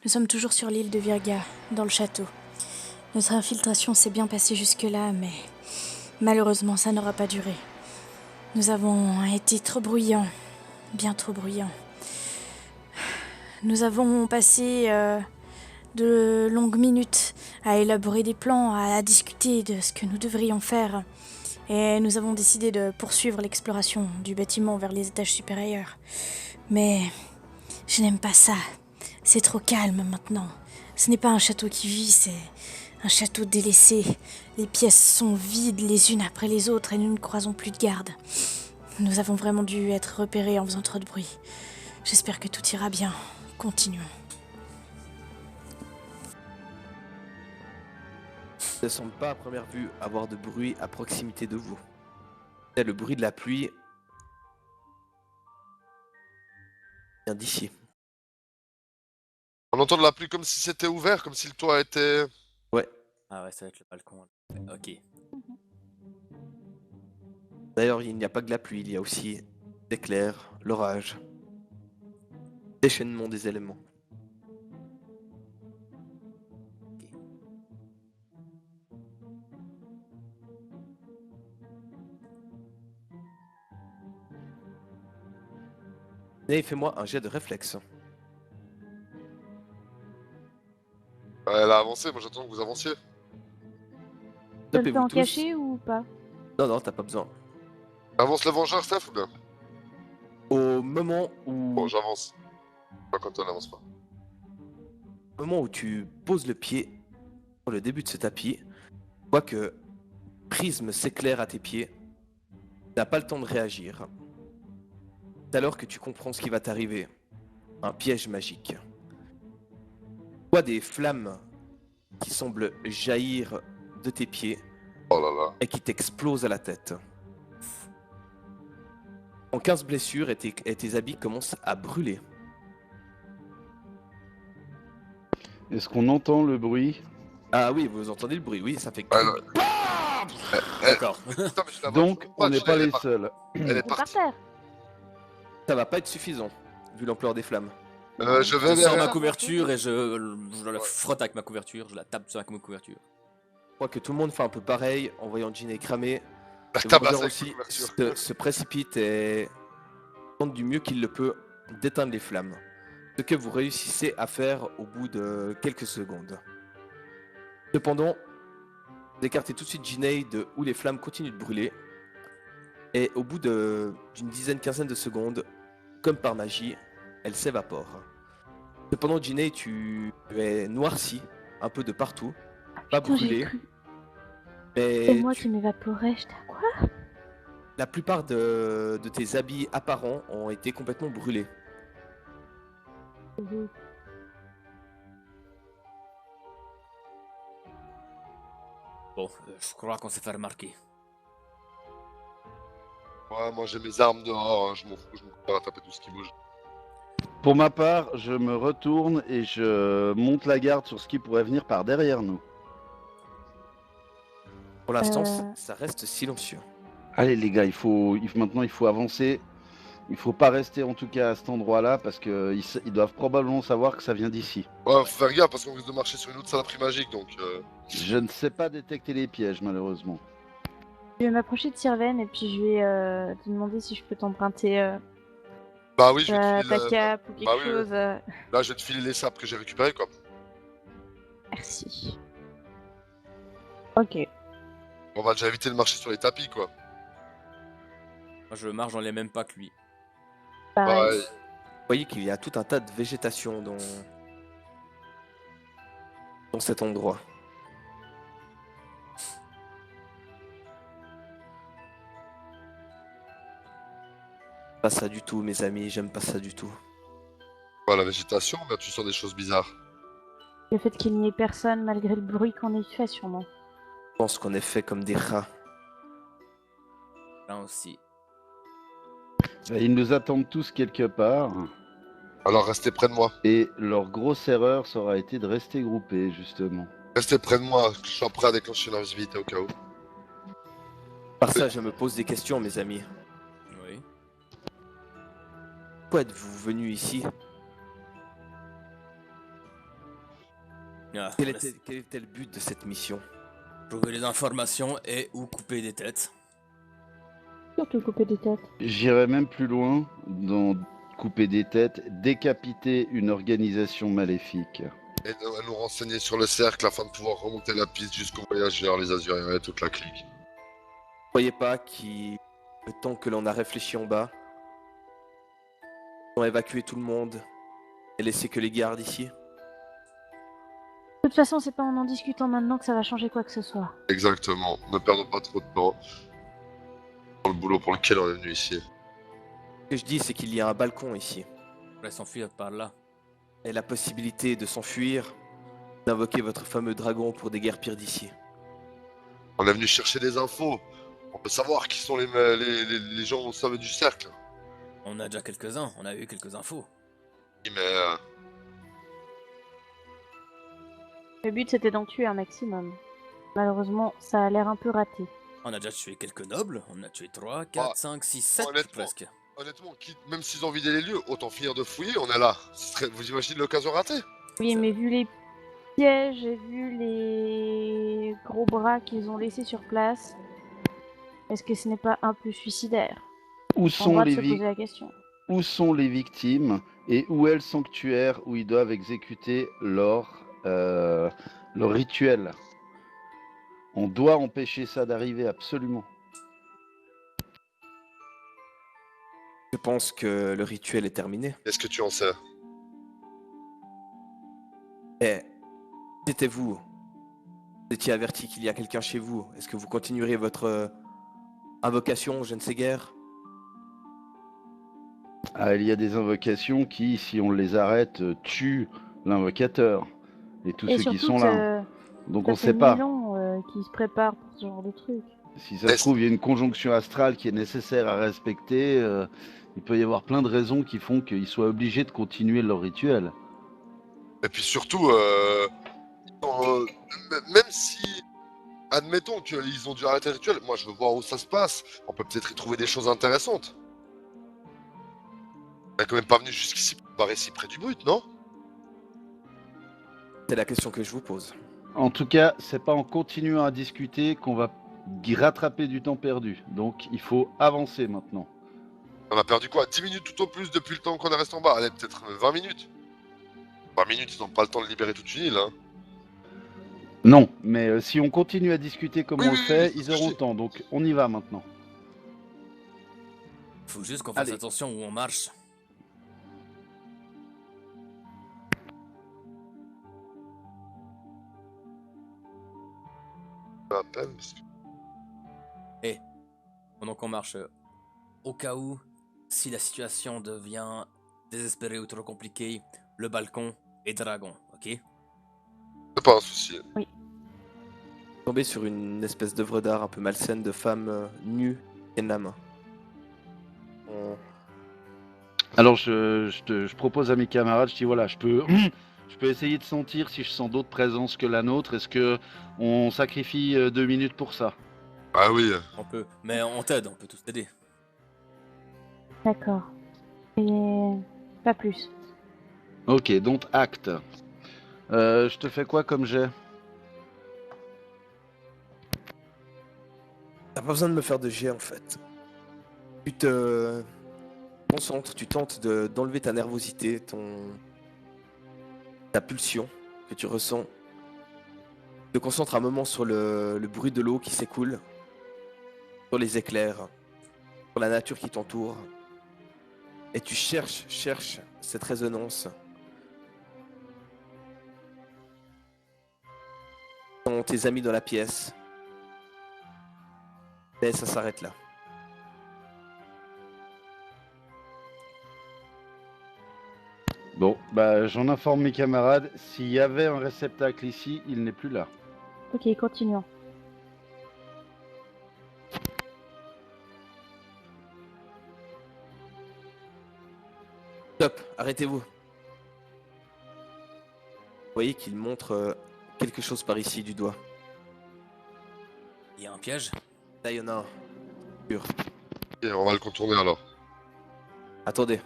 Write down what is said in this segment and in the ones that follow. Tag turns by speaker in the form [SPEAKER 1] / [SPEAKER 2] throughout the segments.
[SPEAKER 1] Nous sommes toujours sur l'île de Virga, dans le château. Notre infiltration s'est bien passée jusque-là, mais malheureusement, ça n'aura pas duré. Nous avons été trop bruyants, bien trop bruyants. Nous avons passé de longues minutes à élaborer des plans, à discuter de ce que nous devrions faire. Et nous avons décidé de poursuivre l'exploration du bâtiment vers les étages supérieurs. Mais je n'aime pas ça. C'est trop calme maintenant. Ce n'est pas un château qui vit, c'est un château délaissé. Les pièces sont vides les unes après les autres et nous ne croisons plus de garde. Nous avons vraiment dû être repérés en faisant trop de bruit. J'espère que tout ira bien. Continuons.
[SPEAKER 2] Ne semble pas à première vue avoir de bruit à proximité de vous. C'est le bruit de la pluie vient d'ici.
[SPEAKER 3] On entend de la pluie comme si c'était ouvert, comme si le toit était...
[SPEAKER 2] Ouais.
[SPEAKER 4] Ah ouais, ça va être le balcon. Ok.
[SPEAKER 2] D'ailleurs, il n'y a pas que de la pluie, il y a aussi l'éclair, l'orage, déchaînement des éléments. Et fais-moi un jet de réflexe.
[SPEAKER 3] Elle a avancé, moi j'attends que vous avanciez.
[SPEAKER 5] Je le fais
[SPEAKER 2] Tapez-vous
[SPEAKER 5] en
[SPEAKER 2] tous.
[SPEAKER 5] caché ou pas?
[SPEAKER 2] Non, t'as pas besoin.
[SPEAKER 3] Avance le vengeur, Steph, ou bien?
[SPEAKER 2] Au moment où,
[SPEAKER 3] Bon, j'avance. Pas quand elle n'avance pas.
[SPEAKER 2] tu poses le pied sur le début de ce tapis, tu vois que prisme s'éclaire à tes pieds. Tu n'as pas le temps de réagir. C'est alors que tu comprends ce qui va t'arriver. Un piège magique. Tu vois des flammes qui semblent jaillir de tes pieds
[SPEAKER 3] Oh là là.
[SPEAKER 2] et qui t'explosent à la tête. En 15 blessures et tes habits commencent à brûler.
[SPEAKER 6] Est-ce qu'on entend le bruit?
[SPEAKER 2] Ah oui, vous entendez le bruit, oui, ça fait...
[SPEAKER 3] Alors,
[SPEAKER 4] D'accord.
[SPEAKER 3] putain, mais je la vois
[SPEAKER 6] Donc,
[SPEAKER 3] toujours
[SPEAKER 6] on
[SPEAKER 3] pas,
[SPEAKER 6] n'est
[SPEAKER 3] je
[SPEAKER 6] pas
[SPEAKER 3] l'ai-
[SPEAKER 6] les seuls.
[SPEAKER 3] Elle est
[SPEAKER 5] C'est par
[SPEAKER 3] partie.
[SPEAKER 5] terre.
[SPEAKER 2] Ça va pas être suffisant, vu l'ampleur des flammes.
[SPEAKER 3] Je vais
[SPEAKER 4] Je sors ma
[SPEAKER 3] derrière.
[SPEAKER 4] couverture et je la frotte avec ma couverture, je la tape sur ma couverture.
[SPEAKER 2] Je crois que tout le monde fait un peu pareil en voyant Ginny cramer.
[SPEAKER 3] La
[SPEAKER 2] Le
[SPEAKER 3] tabasse
[SPEAKER 2] Vengeur
[SPEAKER 3] avec
[SPEAKER 2] aussi
[SPEAKER 3] la couverture.
[SPEAKER 2] se précipite et tente du mieux qu'il le peut d'éteindre les flammes. Ce que vous réussissez à faire au bout de quelques secondes. Cependant, vous écartez tout de suite Ginny de où les flammes continuent de brûler. Et au bout d'une quinzaine de secondes, comme par magie, elle s'évapore. Cependant, Ginny, tu es noirci un peu de partout, pas
[SPEAKER 5] Putain, j'ai
[SPEAKER 2] brûlé,
[SPEAKER 5] cru. C'est
[SPEAKER 2] mais
[SPEAKER 5] moi qui m'évaporais, j'étais à quoi?
[SPEAKER 2] la plupart de tes habits apparents ont été complètement brûlés.
[SPEAKER 4] Bon, je crois qu'on s'est fait remarquer.
[SPEAKER 3] Ouais, moi j'ai mes armes dehors, hein, je m'en fous, je me prépare à taper tout ce qui bouge.
[SPEAKER 6] Pour ma part, je me retourne et je monte la garde sur ce qui pourrait venir par derrière nous.
[SPEAKER 2] Pour l'instant,
[SPEAKER 5] Euh.
[SPEAKER 2] ça reste silencieux.
[SPEAKER 6] Allez les gars, maintenant il faut avancer. Il faut pas rester en tout cas à cet endroit-là parce que ils doivent probablement savoir que ça vient d'ici.
[SPEAKER 3] Ouais, faut faire gaffe parce qu'on risque de marcher sur une autre saloperie magique donc.
[SPEAKER 6] Je ne sais pas détecter les pièges malheureusement.
[SPEAKER 5] Je vais m'approcher de Sirven et puis je vais te demander si je peux t'emprunter
[SPEAKER 3] Bah oui, je vais te
[SPEAKER 5] ta
[SPEAKER 3] filer.
[SPEAKER 5] cape ou quelque
[SPEAKER 3] bah oui, oui.
[SPEAKER 5] chose.
[SPEAKER 3] Là, je vais te filer les sapes que j'ai récupérés quoi.
[SPEAKER 5] Merci. Ok.
[SPEAKER 3] On va déjà éviter de marcher sur les tapis quoi.
[SPEAKER 4] Moi je marche dans les mêmes pas que lui.
[SPEAKER 5] Pareil.
[SPEAKER 3] Pareil.
[SPEAKER 2] Vous voyez qu'il y a tout un tas de végétation dans cet endroit. Pas ça du tout, mes amis, j'aime pas ça du tout.
[SPEAKER 3] Bah, la végétation, là tu sens des choses bizarres.
[SPEAKER 5] Le fait qu'il n'y ait personne malgré le bruit qu'on ait fait sûrement.
[SPEAKER 2] Je pense qu'on est fait comme des rats.
[SPEAKER 4] Là aussi.
[SPEAKER 6] Ils nous attendent tous quelque part
[SPEAKER 3] Alors restez près de moi.
[SPEAKER 6] et leur grosse erreur ça aura été de rester groupés justement.
[SPEAKER 3] Restez près de moi, je suis prêt à déclencher l'invisibilité au cas où.
[SPEAKER 2] Par ça, je me pose des questions, mes amis.
[SPEAKER 4] Oui.
[SPEAKER 2] Pourquoi êtes-vous venus ici?
[SPEAKER 4] Ah,
[SPEAKER 2] Quel était le but de cette mission?
[SPEAKER 4] trouver les informations et ou couper des têtes.
[SPEAKER 5] Surtout couper des têtes.
[SPEAKER 6] J'irais même plus loin dans couper des têtes, décapiter une organisation maléfique.
[SPEAKER 3] Et nous renseigner sur le cercle afin de pouvoir remonter la piste jusqu'aux voyageurs, les Azuriens et toute la clique.
[SPEAKER 2] Croyez pas qu'il le temps que l'on a réfléchi en bas, on a évacué tout le monde et laissé que les gardes ici?
[SPEAKER 5] De toute façon, c'est pas en discutant maintenant que ça va changer quoi que ce soit.
[SPEAKER 3] Exactement. Ne perdons pas trop de temps dans le boulot pour lequel on est venu ici.
[SPEAKER 2] Ce que je dis, c'est qu'il y a un balcon ici.
[SPEAKER 4] On va s'enfuir par là.
[SPEAKER 2] Et la possibilité de s'enfuir, d'invoquer votre fameux dragon pour des guerres pires d'ici.
[SPEAKER 3] On est venu chercher des infos. On peut savoir qui sont les gens au sommet du cercle.
[SPEAKER 4] On a déjà quelques-uns, on a eu quelques infos.
[SPEAKER 3] Oui, mais
[SPEAKER 5] Le but c'était d'en tuer un maximum. Malheureusement, ça a l'air un peu raté.
[SPEAKER 4] On a déjà tué quelques nobles, on en a tué 3, 4, 5, 6, 7
[SPEAKER 3] honnêtement.
[SPEAKER 4] presque.
[SPEAKER 3] honnêtement, même s'ils ont vidé les lieux, autant finir de fouiller, on est là. Vous imaginez l'occasion ratée?
[SPEAKER 5] Oui, mais vu les pièges et vu les gros bras qu'ils ont laissés sur place, est-ce que ce n'est pas un peu suicidaire?
[SPEAKER 6] Où
[SPEAKER 5] On
[SPEAKER 6] sont,
[SPEAKER 5] va
[SPEAKER 6] les
[SPEAKER 5] se poser la question.
[SPEAKER 6] où sont les victimes et où est le sanctuaire où ils doivent exécuter leur rituel? On doit empêcher ça d'arriver absolument.
[SPEAKER 2] Je pense que le rituel est terminé.
[SPEAKER 3] Qu'est-ce que tu en sais?
[SPEAKER 2] Mais, c'était vous. Vous étiez averti qu'il y a quelqu'un chez vous. Est-ce que vous continueriez votre invocation, je ne sais guère?
[SPEAKER 6] Ah, il y a des invocations qui, si on les arrête, tuent l'invocateur et tous
[SPEAKER 5] Et
[SPEAKER 6] ceux qui
[SPEAKER 5] surtout
[SPEAKER 6] sont là.
[SPEAKER 5] que
[SPEAKER 6] Donc
[SPEAKER 5] ça
[SPEAKER 6] on
[SPEAKER 5] fait
[SPEAKER 6] sait pas.
[SPEAKER 5] 1000 ans qu'ils se préparent pour ce genre de truc.
[SPEAKER 6] Si ça se trouve, il y a une conjonction astrale qui est nécessaire à respecter. Il peut y avoir plein de raisons qui font qu'ils soient obligés de continuer leur rituel.
[SPEAKER 3] Et puis surtout, même si, admettons qu'ils ont dû arrêter le rituel, moi je veux voir où ça se passe. On peut peut-être y trouver des choses intéressantes. On est quand même pas venu jusqu'ici pour barrer si près du but, non?
[SPEAKER 2] C'est la question que je vous pose.
[SPEAKER 6] En tout cas, c'est pas en continuant à discuter qu'on va rattraper du temps perdu. Donc il faut avancer maintenant.
[SPEAKER 3] On a perdu quoi? 10 minutes tout au plus depuis le temps qu'on est resté en bas. Allez, peut-être 20 minutes. 20 minutes, ils n'ont pas le temps de libérer toute une île, hein.
[SPEAKER 6] Non, mais si on continue à discuter comme
[SPEAKER 3] Oui,
[SPEAKER 6] on
[SPEAKER 3] oui,
[SPEAKER 6] le fait,
[SPEAKER 3] oui,
[SPEAKER 6] ils auront le temps. Donc on y va maintenant.
[SPEAKER 4] Faut juste qu'on fasse
[SPEAKER 6] Allez.
[SPEAKER 4] attention où on marche.
[SPEAKER 3] À peine, parce que...
[SPEAKER 4] Pendant qu'on marche, au cas où, si la situation devient désespérée ou trop compliquée, le balcon et dragon, ok?
[SPEAKER 3] C'est pas un souci.
[SPEAKER 2] Tombé sur une espèce d'œuvre d'art un peu malsaine de femmes nues et l'âme.
[SPEAKER 6] Alors je propose à mes camarades, je dis voilà, je peux essayer de sentir si je sens d'autres présences que la nôtre. Est-ce que on sacrifie 2 minutes pour ça?
[SPEAKER 3] Ah oui.
[SPEAKER 4] On peut, mais on t'aide, on peut tous t'aider.
[SPEAKER 5] D'accord. Et pas plus.
[SPEAKER 6] Ok, donc acte. Je te fais quoi comme jet?
[SPEAKER 2] T'as pas besoin de me faire de jet en fait. Tu te concentres, tu tentes d'enlever ta nervosité, ta pulsion que tu ressens. Tu te concentres un moment sur le bruit de l'eau qui s'écoule, sur les éclairs, sur la nature qui t'entoure. Et tu cherches cette résonance. Dans tes amis dans la pièce. Mais ça s'arrête là.
[SPEAKER 6] Bon, bah j'en informe mes camarades. S'il y avait un réceptacle ici, il n'est plus là.
[SPEAKER 5] Ok, continuons.
[SPEAKER 2] Stop, arrêtez-vous. Vous voyez qu'il montre quelque chose par ici du doigt.
[SPEAKER 4] Il y a un piège?
[SPEAKER 2] Là, il y en a un. Sûr.
[SPEAKER 3] Ok, on va le contourner alors.
[SPEAKER 2] Attendez.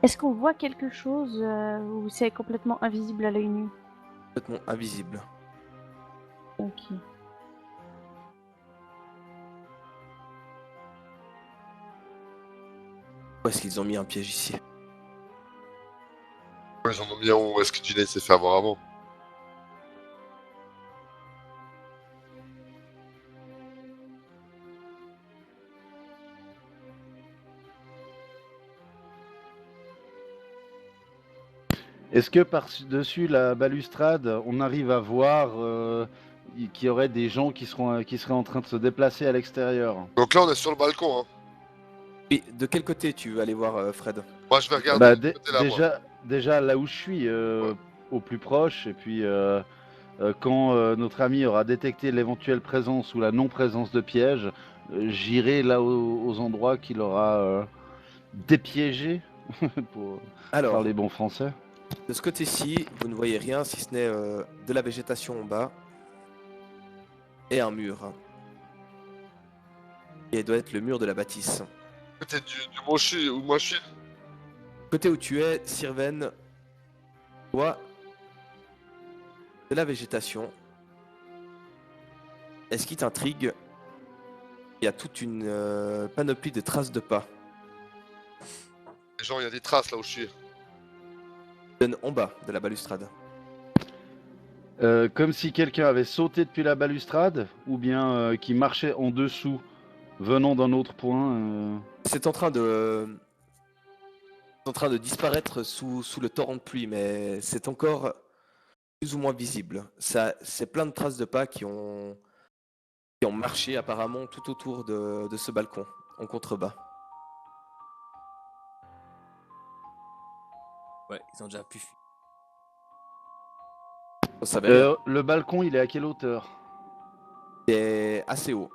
[SPEAKER 5] Est-ce qu'on voit quelque chose ou c'est complètement invisible à l'œil nu?
[SPEAKER 2] complètement invisible.
[SPEAKER 5] Ok.
[SPEAKER 2] Où est-ce qu'ils ont mis un piège ici?
[SPEAKER 3] Ouais, ils en ont mis un où est-ce que Ginny s'est fait avoir avant?
[SPEAKER 6] Est-ce que par-dessus la balustrade, on arrive à voir qu'il y aurait des gens qui seraient en train de se déplacer à l'extérieur?
[SPEAKER 3] Donc là, on est sur le balcon, hein.
[SPEAKER 2] Oui, de quel côté tu veux aller voir Fred?
[SPEAKER 3] Moi, je vais regarder
[SPEAKER 6] Bah,
[SPEAKER 3] de ce côté-là, moi.
[SPEAKER 6] déjà là où je suis,
[SPEAKER 3] Ouais.
[SPEAKER 6] au plus proche, et puis quand notre ami aura détecté l'éventuelle présence ou la non-présence de pièges, j'irai là aux endroits qu'il aura dépiégés, pour
[SPEAKER 2] Alors,
[SPEAKER 6] parler bon français.
[SPEAKER 2] de ce côté-ci, vous ne voyez rien si ce n'est de la végétation en bas et un mur. Et il doit être le mur de la bâtisse.
[SPEAKER 3] Côté du mochi, où moi je suis.
[SPEAKER 2] Côté où tu es, Sirven voit de la végétation. Et ce qui t'intrigue, il y a toute une panoplie de traces de pas.
[SPEAKER 3] Genre, il y a des traces là où je suis.
[SPEAKER 2] En bas de la balustrade.
[SPEAKER 6] Comme si quelqu'un avait sauté depuis la balustrade, ou bien qui marchait en dessous, venant d'un autre point.
[SPEAKER 2] C'est en train de disparaître sous le torrent de pluie, mais c'est encore plus ou moins visible. Ça, c'est plein de traces de pas qui ont marché apparemment tout autour de ce balcon, en contrebas.
[SPEAKER 4] Ouais, ils ont déjà pu fuir.
[SPEAKER 2] On savait rien.
[SPEAKER 6] Le balcon, il est à quelle hauteur?
[SPEAKER 2] C'est assez haut.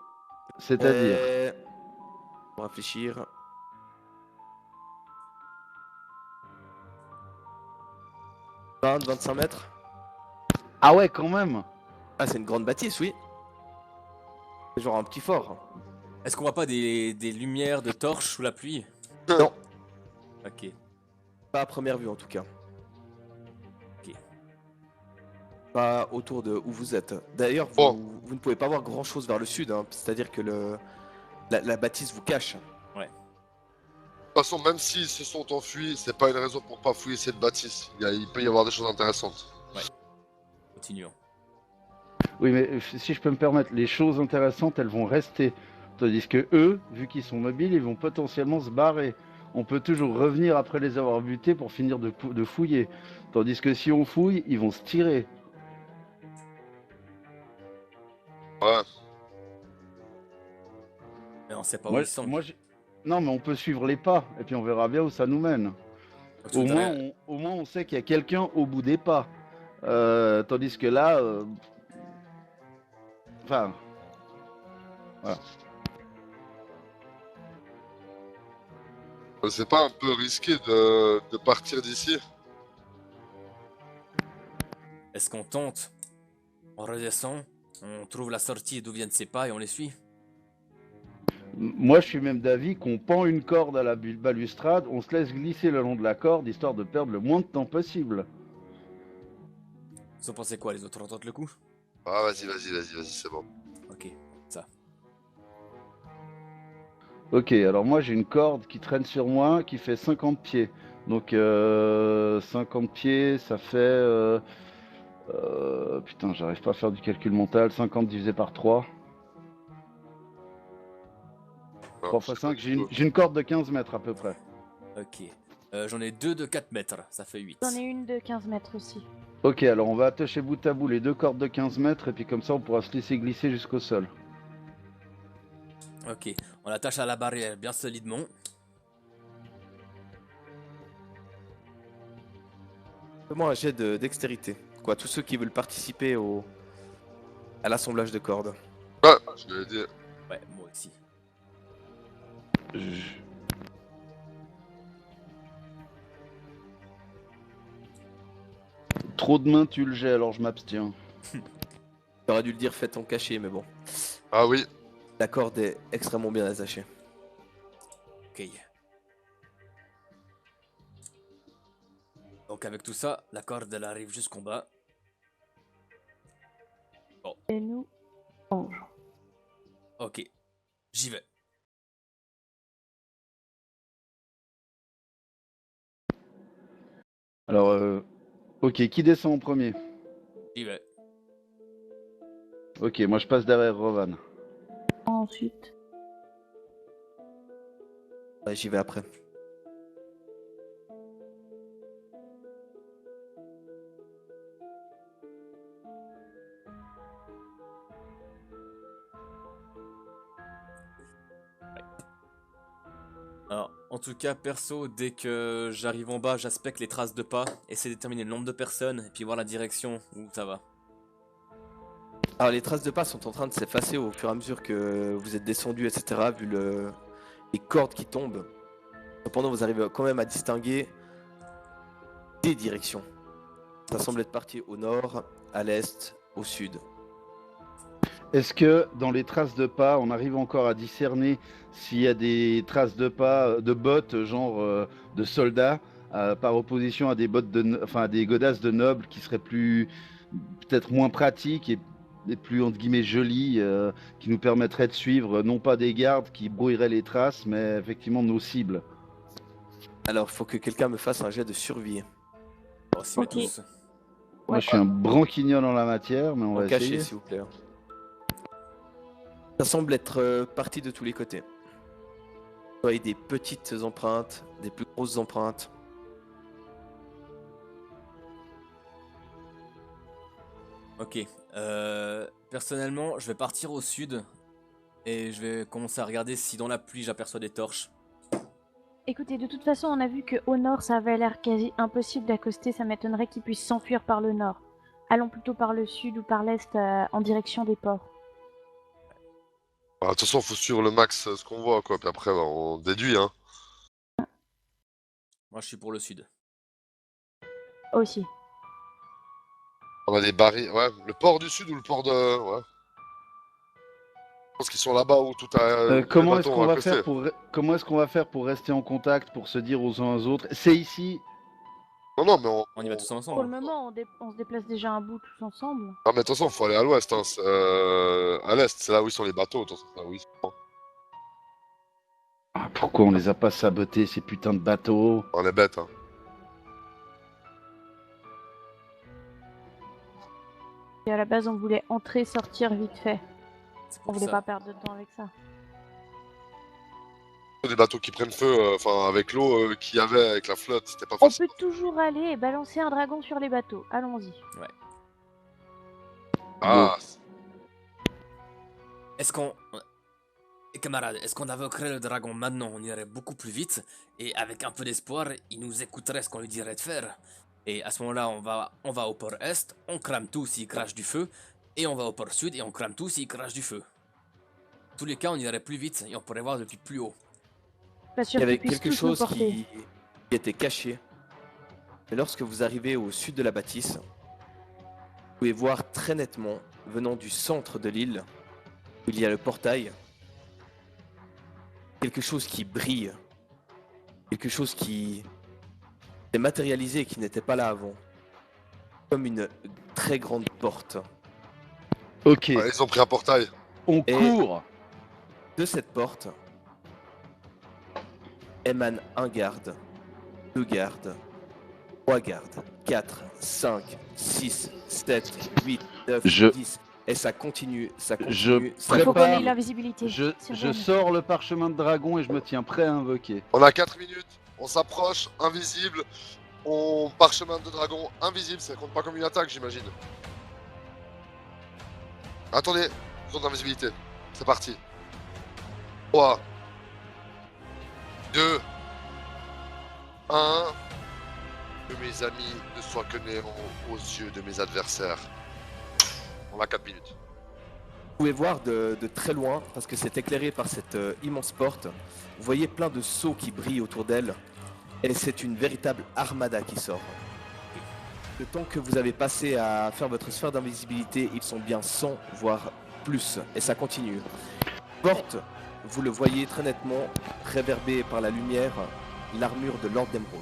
[SPEAKER 6] C'est-à-dire?
[SPEAKER 2] Pour réfléchir. 20-25 mètres.
[SPEAKER 6] Ah ouais, quand même!
[SPEAKER 2] Ah, c'est une grande bâtisse, oui. C'est genre un petit fort.
[SPEAKER 4] Est-ce qu'on voit pas des lumières de torches sous la pluie?
[SPEAKER 2] Non,
[SPEAKER 4] Ok.
[SPEAKER 2] pas à première vue en tout cas.
[SPEAKER 4] Ok.
[SPEAKER 2] Pas autour de où vous êtes. D'ailleurs,
[SPEAKER 3] Bon.
[SPEAKER 2] vous ne pouvez pas voir grand chose vers le sud, hein. C'est-à-dire que la bâtisse vous cache.
[SPEAKER 3] De toute façon, même s'ils se sont enfuis, c'est pas une raison pour pas fouiller cette bâtisse. Il peut y avoir des choses intéressantes.
[SPEAKER 4] Continuons.
[SPEAKER 6] Oui, mais si je peux me permettre, les choses intéressantes, elles vont rester. Tandis que eux, vu qu'ils sont mobiles, ils vont potentiellement se barrer. On peut toujours revenir après les avoir butés pour finir de fouiller. Tandis que si on fouille, ils vont se tirer.
[SPEAKER 3] Ouais.
[SPEAKER 4] Mais on sait pas où ils sont.
[SPEAKER 6] Non, mais on peut suivre les pas, et puis on verra bien où ça nous mène.
[SPEAKER 4] Donc,
[SPEAKER 6] Au moins, on sait qu'il y a quelqu'un au bout des pas. Tandis que là... Enfin... Voilà.
[SPEAKER 3] C'est pas un peu risqué de partir d'ici?
[SPEAKER 4] Est-ce qu'on tente? On redescend, on trouve la sortie d'où viennent ces pas et on les suit?
[SPEAKER 6] Moi, je suis même d'avis qu'on pend une corde à la balustrade, on se laisse glisser le long de la corde, histoire de perdre le moins de temps possible.
[SPEAKER 4] Vous en pensez quoi, les autres? On tente le coup?
[SPEAKER 3] Ah, vas-y, c'est bon.
[SPEAKER 4] Ok, ça.
[SPEAKER 6] Ok, alors moi j'ai une corde qui traîne sur moi qui fait 50 pieds. Donc 50 pieds, ça fait... putain, j'arrive pas à faire du calcul mental. 50 divisé par 3. 3 x 5, j'ai une corde de 15 mètres à peu près.
[SPEAKER 4] Ok. J'en ai deux de 4 mètres, ça fait 8.
[SPEAKER 5] J'en ai une de 15 mètres aussi.
[SPEAKER 6] Ok, alors on va attacher bout à bout les deux cordes de 15 mètres et puis comme ça on pourra se laisser glisser jusqu'au sol.
[SPEAKER 4] Ok, on attache à la barrière bien solidement.
[SPEAKER 2] Fais-moi un jet de dextérité. Quoi, tous ceux qui veulent participer à l'assemblage de cordes.
[SPEAKER 3] Ouais, je l'ai dit.
[SPEAKER 4] Ouais, moi aussi.
[SPEAKER 6] Trop de mains, tu le jets, alors je m'abstiens.
[SPEAKER 2] J'aurais dû le dire, faites en cachet, mais bon.
[SPEAKER 3] Ah oui.
[SPEAKER 2] La corde est extrêmement bien attachée.
[SPEAKER 4] Ok. Donc avec tout ça, la corde elle arrive jusqu'en bas.
[SPEAKER 5] Et nous, ange.
[SPEAKER 4] Ok, j'y vais.
[SPEAKER 6] Alors, ok, qui descend en premier?
[SPEAKER 4] J'y vais.
[SPEAKER 6] Ok, moi je passe derrière Rovan.
[SPEAKER 5] Ensuite,
[SPEAKER 2] Ouais, j'y vais après.
[SPEAKER 4] Alors, en tout cas, perso, dès que j'arrive en bas, j'aspecte les traces de pas, essaie de déterminer le nombre de personnes, et puis voir la direction où ça va.
[SPEAKER 2] Alors les traces de pas sont en train de s'effacer au fur et à mesure que vous êtes descendu, etc. Vu les cordes qui tombent. Cependant, vous arrivez quand même à distinguer des directions. Ça semble être parti au nord, à l'est, au sud.
[SPEAKER 6] Est-ce que dans les traces de pas, on arrive encore à discerner s'il y a des traces de pas, de bottes, genre de soldats, par opposition à des bottes enfin à des godasses de nobles qui seraient peut-être moins pratiques et plus entre guillemets jolies, qui nous permettraient de suivre non pas des gardes qui brouilleraient les traces, mais effectivement nos cibles.
[SPEAKER 2] Alors, faut que quelqu'un me fasse un jet de survie.
[SPEAKER 4] On s'y met
[SPEAKER 5] Ok.
[SPEAKER 4] tous.
[SPEAKER 6] Moi, je suis un branquignol en la matière, mais on
[SPEAKER 2] En
[SPEAKER 6] va
[SPEAKER 2] cachet,
[SPEAKER 6] essayer.
[SPEAKER 2] s'il vous plaît. Ça semble être parti de tous les côtés. Vous voyez des petites empreintes, des plus grosses empreintes.
[SPEAKER 4] Ok, personnellement, je vais partir au sud, et je vais commencer à regarder si dans la pluie j'aperçois des torches.
[SPEAKER 5] écoutez, de toute façon, on a vu que au nord, ça avait l'air quasi impossible d'accoster. Ça m'étonnerait qu'ils puissent s'enfuir par le nord. Allons plutôt par le sud ou par l'est, en direction des ports.
[SPEAKER 3] Bah, de toute façon, faut suivre le max ce qu'on voit, quoi. Puis après, bah, on déduit, hein.
[SPEAKER 4] Moi, je suis pour le sud.
[SPEAKER 5] Aussi.
[SPEAKER 3] On a des barils. Ouais, le port du sud ou le port de. Ouais. Je pense qu'ils sont là-bas où tout a. Où les
[SPEAKER 6] Comment est-ce
[SPEAKER 3] bateaux
[SPEAKER 6] qu'on
[SPEAKER 3] ont
[SPEAKER 6] va
[SPEAKER 3] accosté.
[SPEAKER 6] faire comment est-ce qu'on va faire pour rester en contact, pour se dire aux uns aux autres, c'est ici.
[SPEAKER 3] Non, non, mais on.
[SPEAKER 4] On y va tous
[SPEAKER 5] Pour le
[SPEAKER 4] ensemble.
[SPEAKER 5] moment, on se déplace déjà un bout tous ensemble.
[SPEAKER 3] Ah, mais attention, faut aller à l'ouest, hein. À l'est, c'est là où ils sont les bateaux. Attention, c'est là où ils sont.
[SPEAKER 6] Ah, pourquoi on les a pas sabotés ces putains de bateaux?
[SPEAKER 3] On est bêtes, hein.
[SPEAKER 5] Et à la base, on voulait entrer, sortir vite fait.
[SPEAKER 4] C'est
[SPEAKER 5] On
[SPEAKER 4] pour
[SPEAKER 5] voulait
[SPEAKER 4] ça.
[SPEAKER 5] pas perdre de temps avec ça.
[SPEAKER 3] Des bateaux qui prennent feu, enfin, avec l'eau qu'il y avait avec la flotte, c'était pas
[SPEAKER 5] On
[SPEAKER 3] facile.
[SPEAKER 5] peut toujours aller et balancer un dragon sur les bateaux. Allons-y.
[SPEAKER 3] Ah,
[SPEAKER 4] Est-ce qu'on... Camarades, est-ce qu'on invoquerait le dragon maintenant? On irait beaucoup plus vite, et avec un peu d'espoir, il nous écouterait ce qu'on lui dirait de faire. Et à ce moment-là, on va au port est, on crame tout s'il crache du feu, et on va au port sud et on crame tout s'il crache du feu. Dans tous les cas, on irait plus vite et on pourrait voir depuis plus haut.
[SPEAKER 5] Pas
[SPEAKER 2] Il
[SPEAKER 5] sûr
[SPEAKER 2] y avait
[SPEAKER 5] qu'ils puissent
[SPEAKER 2] quelque
[SPEAKER 5] tous nous
[SPEAKER 2] chose
[SPEAKER 5] porter.
[SPEAKER 2] qui était caché. Et lorsque vous arrivez au sud de la bâtisse, vous pouvez voir très nettement, venant du centre de l'île, où il y a le portail, quelque chose qui brille. Quelque chose qui est matérialisé et qui n'était pas là avant. Comme une très grande porte.
[SPEAKER 6] Ok,
[SPEAKER 3] ouais, ils ont pris un portail.
[SPEAKER 6] on
[SPEAKER 2] Et-
[SPEAKER 6] court.
[SPEAKER 2] De cette porte émane un garde, 2 gardes, 3 gardes, 4, 5, 6, 7, 8, 9,
[SPEAKER 6] Je-
[SPEAKER 2] 10. Et ça continue, ça continue.
[SPEAKER 6] Je
[SPEAKER 2] ça
[SPEAKER 5] Il faut qu'on
[SPEAKER 6] prépare.
[SPEAKER 5] ait l'invisibilité.
[SPEAKER 6] Je
[SPEAKER 5] Sirène.
[SPEAKER 6] sors le parchemin de dragon et je me tiens prêt à invoquer.
[SPEAKER 3] On a 4 minutes, on s'approche, invisible. On parchemin de dragon invisible, ça compte pas comme une attaque, j'imagine. Attendez, zone d'invisibilité. C'est parti. 3, 2, 1. Que mes amis ne soient que néants aux yeux de mes adversaires. On a 4 minutes.
[SPEAKER 2] Vous pouvez voir de très loin, parce que c'est éclairé par cette immense porte, vous voyez plein de sceaux qui brillent autour d'elle, et c'est une véritable armada qui sort. Le temps que vous avez passé à faire votre sphère d'invisibilité, ils sont bien 100, voire plus, et ça continue. Porte, vous le voyez très nettement, réverbée par la lumière, l'armure de Lord d'Emeraude.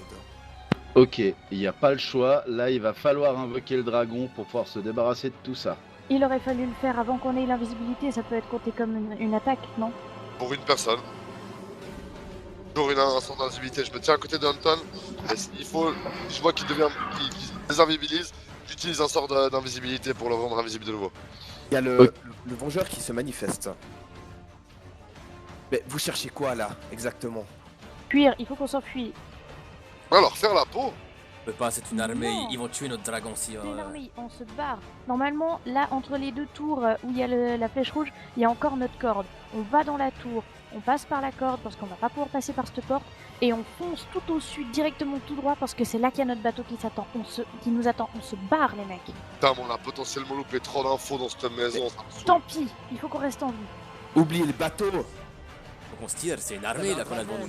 [SPEAKER 6] Ok, il n'y a pas le choix. Là, il va falloir invoquer le dragon pour pouvoir se débarrasser de tout ça.
[SPEAKER 5] Il aurait fallu le faire avant qu'on ait l'invisibilité, ça peut être compté comme une attaque, non?
[SPEAKER 3] Pour une personne. Toujours un sort d'invisibilité. Je me tiens à côté de Anton. Et s'il faut, si je vois qu'il qu'il se désinvisibilise, j'utilise un sort d'invisibilité pour le rendre invisible de nouveau.
[SPEAKER 2] Il y a le vengeur qui se manifeste. Mais vous cherchez quoi là, exactement?
[SPEAKER 5] Fuir, il faut qu'on s'enfuit.
[SPEAKER 3] Alors, faire la peau.
[SPEAKER 4] On peut pas, c'est une armée,
[SPEAKER 5] Non.
[SPEAKER 4] ils vont tuer notre dragon si...
[SPEAKER 5] C'est une armée, on se barre. Normalement, là, entre les deux tours où il y a la flèche rouge, il y a encore notre corde. On va dans la tour, on passe par la corde parce qu'on va pas pouvoir passer par cette porte, et on fonce tout au sud, directement tout droit, parce que c'est là qu'il y a notre bateau qui nous attend. On se barre, les mecs.
[SPEAKER 3] Putain, mais on a potentiellement loupé trop d'infos dans cette maison. Ça me saoule.
[SPEAKER 5] Tant pis, il faut qu'on reste en vie.
[SPEAKER 2] Oubliez le bateau.
[SPEAKER 4] Faut qu'on se tire, c'est une armée là qu'on a devant nous.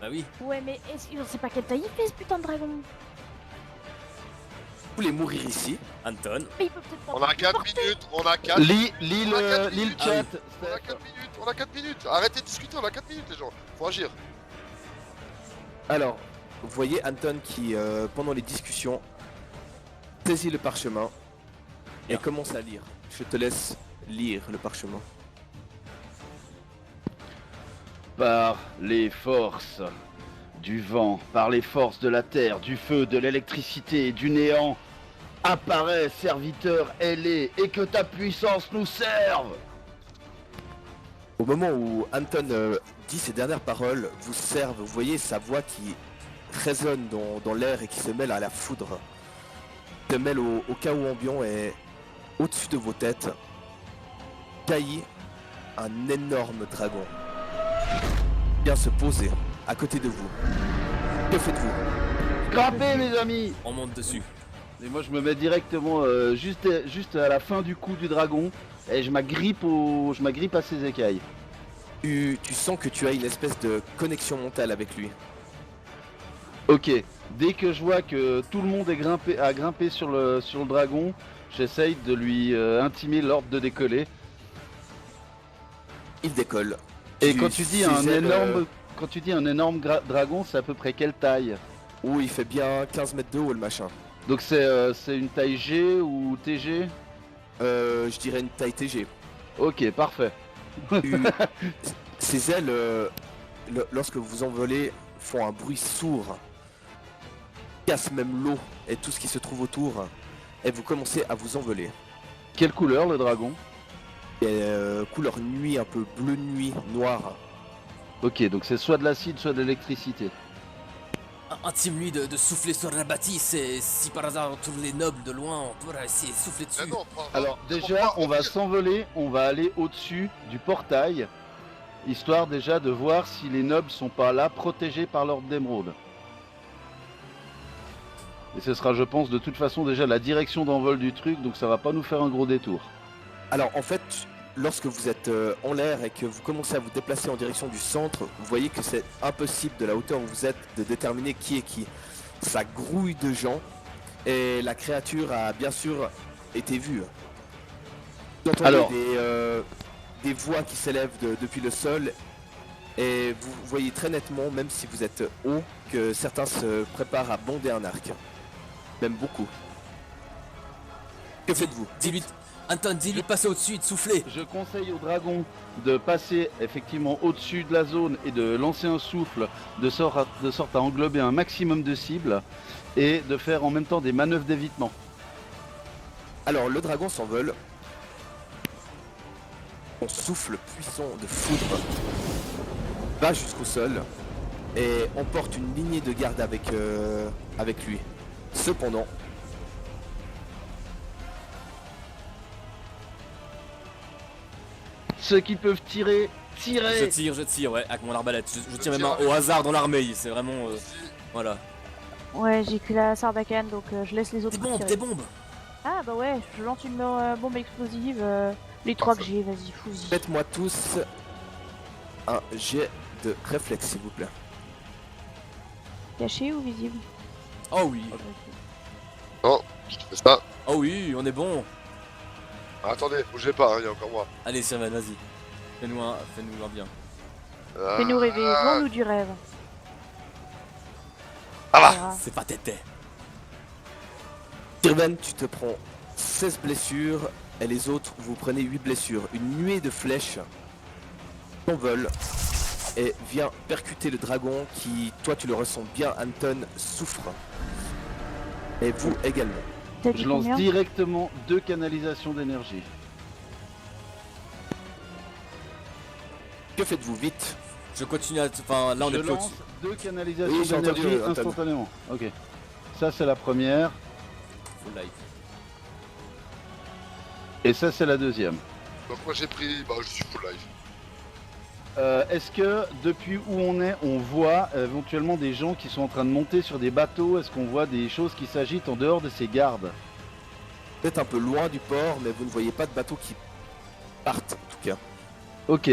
[SPEAKER 4] Bah oui.
[SPEAKER 5] Ouais, mais on sait pas quelle taille il fait, ce putain de dragon.
[SPEAKER 2] Vous voulez mourir ici?
[SPEAKER 4] Anton,
[SPEAKER 5] Mais il peut peut-être pas
[SPEAKER 3] On a
[SPEAKER 5] nous
[SPEAKER 3] 4
[SPEAKER 5] porter.
[SPEAKER 3] minutes. On a 4
[SPEAKER 6] Lis
[SPEAKER 3] On a quatre
[SPEAKER 6] le
[SPEAKER 3] minutes.
[SPEAKER 6] chat.
[SPEAKER 3] On a 4 minutes. On a 4 minutes. Arrêtez de discuter. On a 4 minutes, les gens. Faut agir.
[SPEAKER 2] Alors, vous voyez Anton qui, pendant les discussions, saisit le parchemin et
[SPEAKER 4] Bien.
[SPEAKER 2] commence à lire. Je te laisse lire le parchemin.
[SPEAKER 6] Par les forces du vent, par les forces de la terre, du feu, de l'électricité et du néant, apparaît, serviteur ailé, et que ta puissance nous serve.
[SPEAKER 2] Au moment où Anton dit ces dernières paroles, vous servent, vous voyez sa voix qui résonne dans l'air et qui se mêle à la foudre, se mêle au chaos ambiant et au-dessus de vos têtes, jaillit un énorme dragon. Vient se poser à côté de vous. Que faites-vous?
[SPEAKER 6] Grimpez, mes amis.
[SPEAKER 4] on monte dessus.
[SPEAKER 6] Et moi, je me mets directement juste à la fin du coup du dragon, et je m'agrippe à ses écailles.
[SPEAKER 2] Tu sens que tu as une espèce de connexion mentale avec lui.
[SPEAKER 6] Ok, dès que je vois que tout le monde a grimpé sur le dragon, j'essaye de lui intimer l'ordre de décoller.
[SPEAKER 2] Il décolle.
[SPEAKER 6] Et quand tu dis un énorme dragon, c'est à peu près quelle taille?
[SPEAKER 2] Oui, il fait bien 15 mètres de haut le machin.
[SPEAKER 6] Donc c'est une taille G ou TG?
[SPEAKER 2] Je dirais une taille TG.
[SPEAKER 6] Ok, parfait.
[SPEAKER 2] Tu- Ses ailes, lorsque vous envolez, font un bruit sourd. Cassent même l'eau et tout ce qui se trouve autour. Et vous commencez à vous envoler.
[SPEAKER 6] Quelle couleur le dragon?
[SPEAKER 2] Et, couleur nuit, un peu bleu nuit, noir.
[SPEAKER 6] Ok, donc c'est soit de l'acide, soit de l'électricité.
[SPEAKER 4] Intime-lui de souffler sur la bâtisse et si par hasard on trouve les nobles de loin, on pourra essayer de souffler dessus.
[SPEAKER 3] Mais non,
[SPEAKER 6] Alors déjà, on va s'envoler, on va aller au-dessus du portail, histoire déjà de voir si les nobles sont pas là, protégés par l'ordre d'émeraude. Et ce sera, je pense, de toute façon déjà la direction d'envol du truc, donc ça va pas nous faire un gros détour.
[SPEAKER 2] Alors en fait, lorsque vous êtes en l'air et que vous commencez à vous déplacer en direction du centre, vous voyez que c'est impossible de la hauteur où vous êtes de déterminer qui est qui. Ça grouille de gens et la créature a bien sûr été vue. Vous entendez
[SPEAKER 6] Alors-
[SPEAKER 2] des voix qui s'élèvent depuis le sol et vous voyez très nettement, même si vous êtes haut, que certains se préparent à bonder un arc. Même beaucoup. Que faites-vous?
[SPEAKER 4] Dis-lui, Anton, dis-lui de passer au-dessus et de souffler.
[SPEAKER 6] Je conseille au dragon de passer effectivement au-dessus de la zone et de lancer un souffle de sorte à englober un maximum de cibles et de faire en même temps des manœuvres d'évitement.
[SPEAKER 2] Alors le dragon s'envole. Son souffle puissant de foudre va jusqu'au sol et emporte une lignée de garde avec lui. Cependant,
[SPEAKER 6] Ceux qui peuvent tirer,
[SPEAKER 4] Je
[SPEAKER 6] tirez.
[SPEAKER 4] tire, ouais, avec mon arbalète. Je tire même au hasard dans l'armée, c'est vraiment... voilà.
[SPEAKER 5] Ouais, j'ai que la sarbacane, donc je laisse les autres
[SPEAKER 4] Des bombes,
[SPEAKER 5] tirer.
[SPEAKER 4] des bombes.
[SPEAKER 5] Ah bah ouais, je lance une bombe explosive. Les trois que j'ai, vas-y, fous-y.
[SPEAKER 2] faites-moi tous un jet de réflexe s'il vous plaît.
[SPEAKER 5] Caché ou visible?
[SPEAKER 4] Oh oui,
[SPEAKER 3] Je fais ça.
[SPEAKER 4] oh oui, on est bon.
[SPEAKER 3] Ah, attendez, bougez pas, hein, il y a encore moi.
[SPEAKER 4] Allez, Sirven, vas-y. Fais-nous un bien.
[SPEAKER 5] Fais-nous rêver, vends-nous du rêve.
[SPEAKER 3] Ah bah.
[SPEAKER 5] On verra.
[SPEAKER 4] C'est pas tété.
[SPEAKER 2] Sirven, tu te prends 16 blessures et les autres, vous prenez 8 blessures. Une nuée de flèches s'envole et vient percuter le dragon qui, toi tu le ressens bien, Anton, souffre. Et vous également.
[SPEAKER 5] T'as dit
[SPEAKER 6] Je lance
[SPEAKER 5] combien?
[SPEAKER 6] directement 2 canalisations d'énergie.
[SPEAKER 2] Que faites-vous vite?
[SPEAKER 4] Je continue à. Enfin, là on
[SPEAKER 6] Je
[SPEAKER 4] est plus
[SPEAKER 6] lance
[SPEAKER 4] au-dessus.
[SPEAKER 6] 2 canalisations
[SPEAKER 2] Oui, j'ai entendu,
[SPEAKER 6] d'énergie
[SPEAKER 2] Anton.
[SPEAKER 6] instantanément. Ok. Ça c'est la première.
[SPEAKER 4] Full life.
[SPEAKER 6] Et ça c'est la deuxième.
[SPEAKER 3] Donc moi j'ai pris, bah je suis full life.
[SPEAKER 6] Est-ce que depuis où on est, on voit éventuellement des gens qui sont en train de monter sur des bateaux? Est-ce qu'on voit des choses qui s'agitent en dehors de ces gardes?
[SPEAKER 2] Peut-être un peu loin du port, mais vous ne voyez pas de bateaux qui partent en tout cas.
[SPEAKER 6] Ok.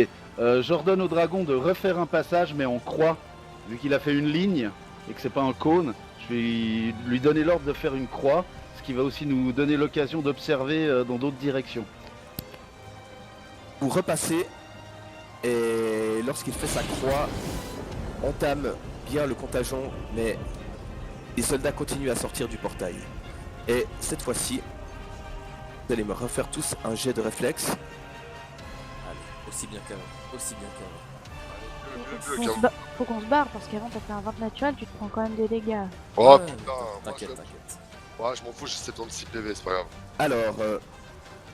[SPEAKER 6] J'ordonne au dragon de refaire un passage mais en croix. Vu qu'il a fait une ligne et que c'est pas un cône, je vais lui donner l'ordre de faire une croix. Ce qui va aussi nous donner l'occasion d'observer dans d'autres directions.
[SPEAKER 2] Vous repassez et lorsqu'il fait sa croix, entame bien le contagion, mais les soldats continuent à sortir du portail. Et cette fois-ci, vous allez me refaire tous un jet de réflexe.
[SPEAKER 4] Allez, aussi bien qu'avant. Aussi bien qu'avant.
[SPEAKER 5] Faut qu'on se barre parce qu'avant t'as fait un 20 naturel, tu te prends quand même des dégâts.
[SPEAKER 3] Oh
[SPEAKER 4] Ouais,
[SPEAKER 3] putain, moi,
[SPEAKER 4] T'inquiète,
[SPEAKER 3] je...
[SPEAKER 4] t'inquiète.
[SPEAKER 3] Ouais, je m'en fous, j'ai 76 PV, c'est pas grave.
[SPEAKER 2] Alors,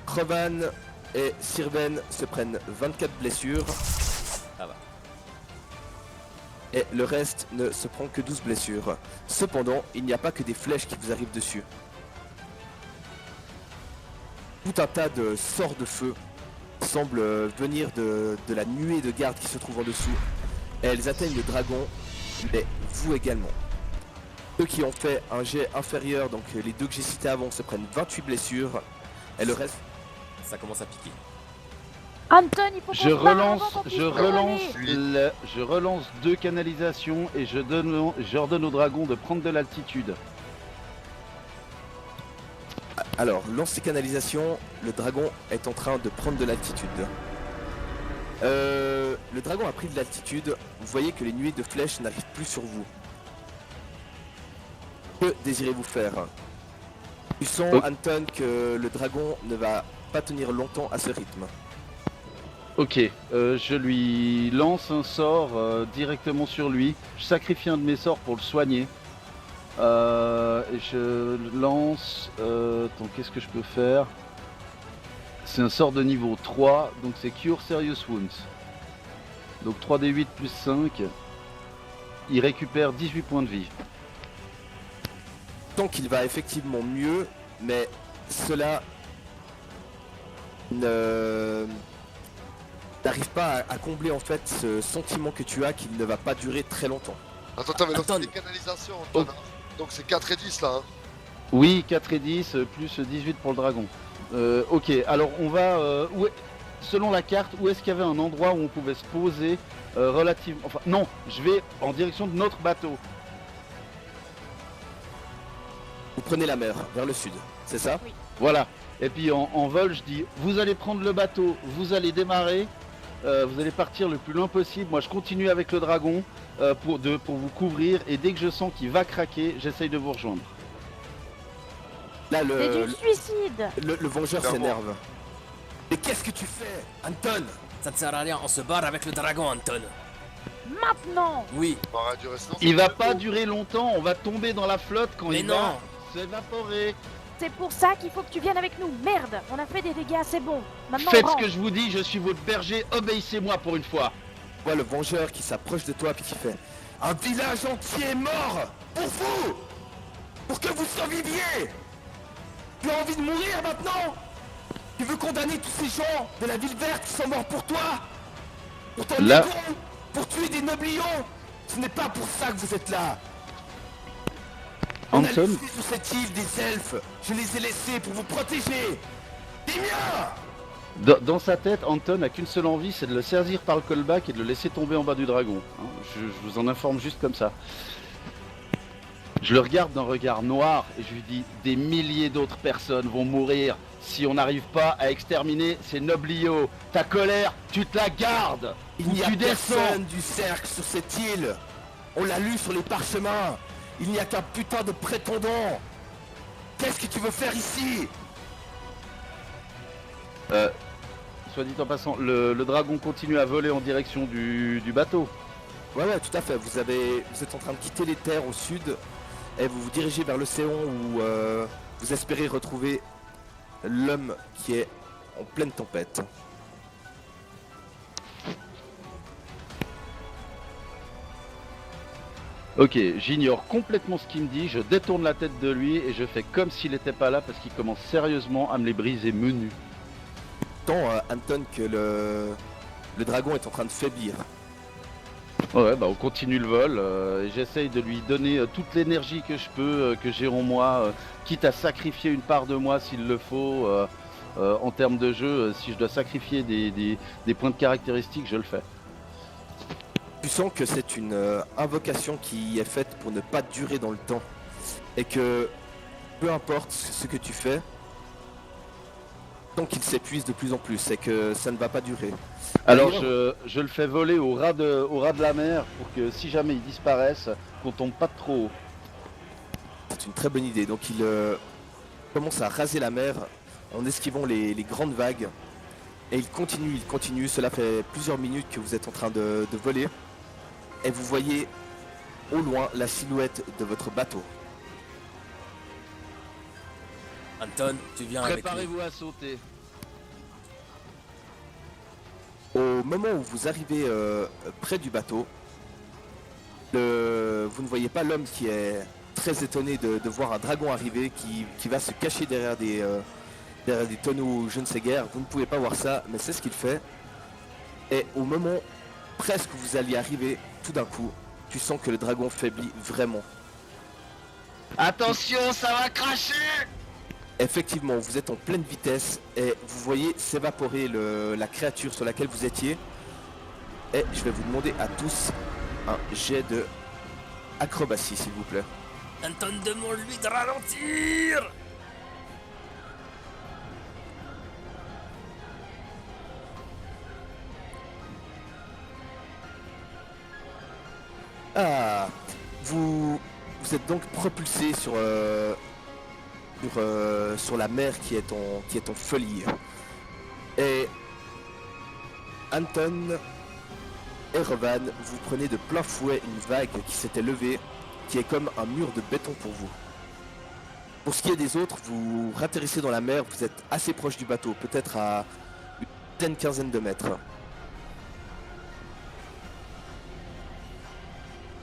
[SPEAKER 2] Krevan et Sirven se prennent 24 blessures.
[SPEAKER 4] Ça va.
[SPEAKER 2] Et le reste ne se prend que 12 blessures. Cependant, il n'y a pas que des flèches qui vous arrivent dessus. Tout un tas de sorts de feu semblent venir de la nuée de gardes qui se trouve en dessous. Et elles atteignent le dragon, mais vous également. Ceux qui ont fait un jet inférieur, donc les deux que j'ai cités avant, se prennent 28 blessures. Et le reste...
[SPEAKER 4] Ça commence à piquer.
[SPEAKER 5] Anton, il faut qu'on
[SPEAKER 6] Je
[SPEAKER 5] se barre avant
[SPEAKER 6] relance,
[SPEAKER 5] qu'on puisse
[SPEAKER 6] je
[SPEAKER 5] pas
[SPEAKER 6] relance,
[SPEAKER 5] aller.
[SPEAKER 6] je relance 2 canalisations et j'ordonne au dragon de prendre de l'altitude.
[SPEAKER 2] Alors, lance ses canalisations, le dragon est en train de prendre de l'altitude. Le dragon a pris de l'altitude, vous voyez que les nuées de flèches n'arrivent plus sur vous. Que désirez-vous faire? Tu sens,
[SPEAKER 6] Oh.
[SPEAKER 2] Anton, que le dragon ne va pas tenir longtemps à ce rythme.
[SPEAKER 6] Ok, je lui lance un sort directement sur lui. Je sacrifie un de mes sorts pour le soigner. Et je lance... attends, qu'est-ce que je peux faire? C'est un sort de niveau 3, donc c'est Cure Serious Wounds. Donc 3d8 plus 5. Il récupère 18 points de vie.
[SPEAKER 2] Tant qu'il va effectivement mieux, mais cela n'arrive pas à combler en fait ce sentiment que tu as qu'il ne va pas durer très longtemps.
[SPEAKER 3] Attends, t'avais lancé
[SPEAKER 4] Anton.
[SPEAKER 3] des canalisations, Anton, hein. Donc c'est 4 et 10 là, hein.
[SPEAKER 6] Oui, 4 et 10, plus 18 pour le dragon. Ok, alors on va... selon la carte, où est-ce qu'il y avait un endroit où on pouvait se poser relativement... Enfin, non, je vais en direction de notre bateau.
[SPEAKER 2] Vous prenez la mer vers le sud, c'est ça?
[SPEAKER 6] Voilà. Et puis en vol, je dis, vous allez prendre le bateau, vous allez démarrer, vous allez partir le plus loin possible. Moi, je continue avec le dragon pour vous couvrir. Et dès que je sens qu'il va craquer, j'essaye de vous rejoindre.
[SPEAKER 2] Là,
[SPEAKER 5] C'est du suicide.
[SPEAKER 2] le vengeur
[SPEAKER 3] Clairement.
[SPEAKER 2] s'énerve. Mais qu'est-ce que tu fais, Anton?
[SPEAKER 4] Ça ne sert à rien, on se barre avec le dragon, Anton.
[SPEAKER 5] Maintenant.
[SPEAKER 4] Oui,
[SPEAKER 3] On va durer sinon,
[SPEAKER 6] Il
[SPEAKER 3] c'est
[SPEAKER 6] va
[SPEAKER 3] trop.
[SPEAKER 6] pas durer longtemps, on va tomber dans la flotte quand
[SPEAKER 4] mais
[SPEAKER 6] il
[SPEAKER 4] non.
[SPEAKER 6] va s'évaporer.
[SPEAKER 5] C'est pour ça qu'il faut que tu viennes avec nous. Merde, on a fait des dégâts, c'est bon. Maintenant
[SPEAKER 6] Faites
[SPEAKER 5] on
[SPEAKER 6] ce
[SPEAKER 5] rentre.
[SPEAKER 6] que je vous dis, je suis votre berger, obéissez-moi pour une fois.
[SPEAKER 2] Tu vois le vengeur qui s'approche de toi puis qui fait: un village entier est mort pour vous, pour que vous surviviez. Tu as envie de mourir maintenant? Tu veux condamner tous ces gens de la ville verte qui sont morts pour toi? Pour ton
[SPEAKER 6] Là-
[SPEAKER 2] ego? Pour tuer des noblions? Ce n'est pas pour ça que vous êtes là. On a
[SPEAKER 6] Anton,
[SPEAKER 2] laissé sur cette île des elfes. Je les ai laissés pour vous protéger. Des miens.
[SPEAKER 6] dans sa tête, Anton n'a qu'une seule envie, c'est de le saisir par le callback et de le laisser tomber en bas du dragon. Hein, je vous en informe juste comme ça. Je le regarde d'un regard noir et je lui dis, des milliers d'autres personnes vont mourir si on n'arrive pas à exterminer ces nobliaux. Ta colère, tu te la gardes.
[SPEAKER 2] Il
[SPEAKER 6] Ou
[SPEAKER 2] n'y a
[SPEAKER 6] tu descends.
[SPEAKER 2] personne du cercle sur cette île. On l'a lu sur les parchemins. Il n'y a qu'un putain de prétendant. Qu'est-ce que tu veux faire ici?
[SPEAKER 6] Soit dit en passant, le dragon continue à voler en direction du bateau.
[SPEAKER 2] Ouais, tout à fait. Vous êtes en train de quitter les terres au sud et vous vous dirigez vers l'océan où vous espérez retrouver l'homme qui est en pleine tempête.
[SPEAKER 6] Ok, j'ignore complètement ce qu'il me dit, je détourne la tête de lui et je fais comme s'il n'était pas là parce qu'il commence sérieusement à me les briser menus.
[SPEAKER 2] Tant Anton que le dragon est en train de faiblir.
[SPEAKER 6] Ouais, bah on continue le vol et j'essaye de lui donner toute l'énergie que je peux, que j'ai en moi, quitte à sacrifier une part de moi s'il le faut. En termes de jeu, si je dois sacrifier des points de caractéristiques, je le fais.
[SPEAKER 2] Tu sens que c'est une invocation qui est faite pour ne pas durer dans le temps. Et que peu importe ce que tu fais, tant qu'il s'épuise de plus en plus et que ça ne va pas durer.
[SPEAKER 6] Alors
[SPEAKER 2] D'ailleurs,
[SPEAKER 6] je le fais voler au ras de la mer pour que si jamais il disparaisse, qu'on tombe pas de trop haut.
[SPEAKER 2] c'est une très bonne idée. Donc il commence à raser la mer en esquivant les grandes vagues. Et il continue. Cela fait plusieurs minutes que vous êtes en train de voler. Et vous voyez au loin la silhouette de votre bateau.
[SPEAKER 4] Anton, tu viens avec nous.
[SPEAKER 6] Préparez-vous à sauter.
[SPEAKER 2] Au moment où vous arrivez près du bateau, vous ne voyez pas l'homme qui est très étonné de voir un dragon arriver qui va se cacher derrière des tonneaux je ne sais guère. Vous ne pouvez pas voir ça, mais c'est ce qu'il fait. Et au moment presque où vous alliez arriver, tout d'un coup, tu sens que le dragon faiblit vraiment.
[SPEAKER 6] Attention, ça va cracher!
[SPEAKER 2] Effectivement, vous êtes en pleine vitesse et vous voyez s'évaporer la créature sur laquelle vous étiez. Et je vais vous demander à tous un jet de acrobatie, s'il vous plaît.
[SPEAKER 4] Anton, demande-lui de ralentir.
[SPEAKER 2] Ah, vous êtes donc propulsé sur la mer qui est en folie. Et Anton et Rovan, vous prenez de plein fouet une vague qui s'était levée, qui est comme un mur de béton pour vous. Pour ce qui est des autres, vous ratterrissez dans la mer, vous êtes assez proche du bateau, peut-être à une quinzaine de mètres.